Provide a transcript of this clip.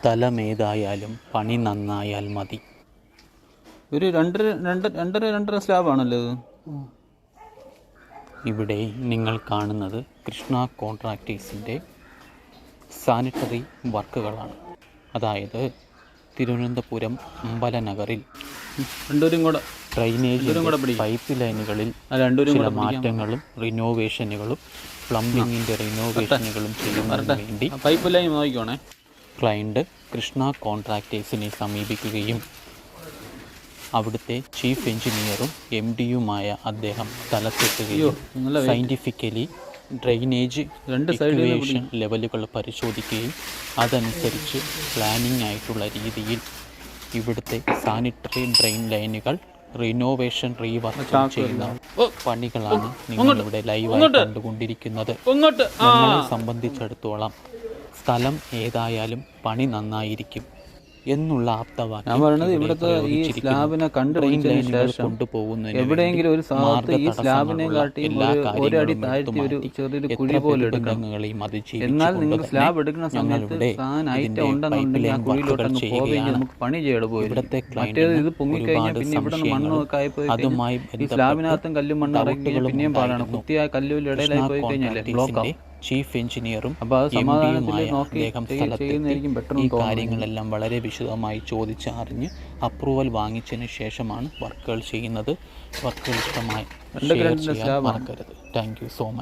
സ്ഥലമേതായാലും പണി നന്നായാൽ മതി. ഒരു രണ്ടര സ്ലാബാണല്ലോ ഇത്. ഇവിടെ നിങ്ങൾ കാണുന്നത് കൃഷ്ണ കോൺട്രാക്ടേഴ്സിൻ്റെ സാനിറ്ററി വർക്കുകളാണ്. അതായത് തിരുവനന്തപുരം അമ്പലനഗറിൽ ഡ്രൈനേജ് പൈപ്പ് ലൈനുകളിൽ ചില മാറ്റങ്ങളും റിനോവേഷനുകളും പ്ലംബിങ്ങിൻ്റെ റിനോവേഷനുകളും ചെയ്യുന്നതിന് വേണ്ടി പൈപ്പ് ലൈൻ നോക്കിക്കോണേ. ക്ലയൻറ്റ് കൃഷ്ണ കോൺട്രാക്ടേഴ്സിനെ സമീപിക്കുകയും അവിടുത്തെ ചീഫ് എഞ്ചിനീയറും MD-യുമായ അദ്ദേഹം സ്ഥലത്തെത്തുകയും സയൻറ്റിഫിക്കലി ഡ്രെയിനേജ് ഇക്വേഷൻ ലെവലുകൾ പരിശോധിക്കുകയും അതനുസരിച്ച് പ്ലാനിംഗ് ആയിട്ടുള്ള രീതിയിൽ ഇവിടുത്തെ സാനിറ്ററി ഡ്രെയിൻ ലൈനുകൾ റിനോവേഷൻ റീവർക്ക് ചെയ്യുന്ന പണികളാണ് നിങ്ങളിവിടെ ലൈവായി കണ്ടുകൊണ്ടിരിക്കുന്നത്. ഞങ്ങളെ സംബന്ധിച്ചിടത്തോളം സ്ഥലം ഏതായാലും പണി നന്നായിരിക്കും എന്നുള്ള ആപ്തവാക്യം ഇവിടുത്തെ ഈ സ്ലാബിനെ കണ്ടുപിടിച്ചതിന് ശേഷം എവിടെയെങ്കിലും ഒരു സ്ഥലത്ത് ഈ സ്ലാബിനെ കാട്ടി ഒരു അടി താഴ്ത്തി ഒരു ചെറിയൊരു കുഴി പോലെ എടുക്കണം. എന്നാൽ നിങ്ങൾ സ്ലാബ് എടുക്കുന്ന സമയത്ത് താൻ ഐറ്റം ഉണ്ടെന്നുണ്ടെങ്കിൽ ആ കുഴിയിലോട്ടൊന്ന് പോവുകയെങ്കിൽ നമുക്ക് പണി ചെയ്ത് പോയി. മറ്റേത് ഇത് പൊങ്ങിക്കഴിഞ്ഞാൽ പിന്നെ ഇവിടെ മണ്ണൊക്കെ ആയിപ്പോയി ഈ സ്ലാബിനകത്തും കല്ലും മണ്ണ് ഇറങ്ങി പിന്നെയും പാടാണ്. കുത്തിയായ കല്ലുവിൽ ഇടയിലായി പോയി കഴിഞ്ഞാൽ ബ്ലോക്ക് ആവും. ചീഫ് എഞ്ചിനീയറും MD-യുമായ അദ്ദേഹം സ്ഥലത്തെത്തി ഈ കാര്യങ്ങളെല്ലാം വളരെ വിശദമായി ചോദിച്ചറിഞ്ഞ് അപ്രൂവൽ വാങ്ങിച്ചതിന് ശേഷമാണ് വർക്കുകൾ ചെയ്യുന്നത്. വർക്കുകൾ ഇഷ്ടമായി ഷെയർ ചെയ്യാൻ മറക്കരുത്. Thank you so much.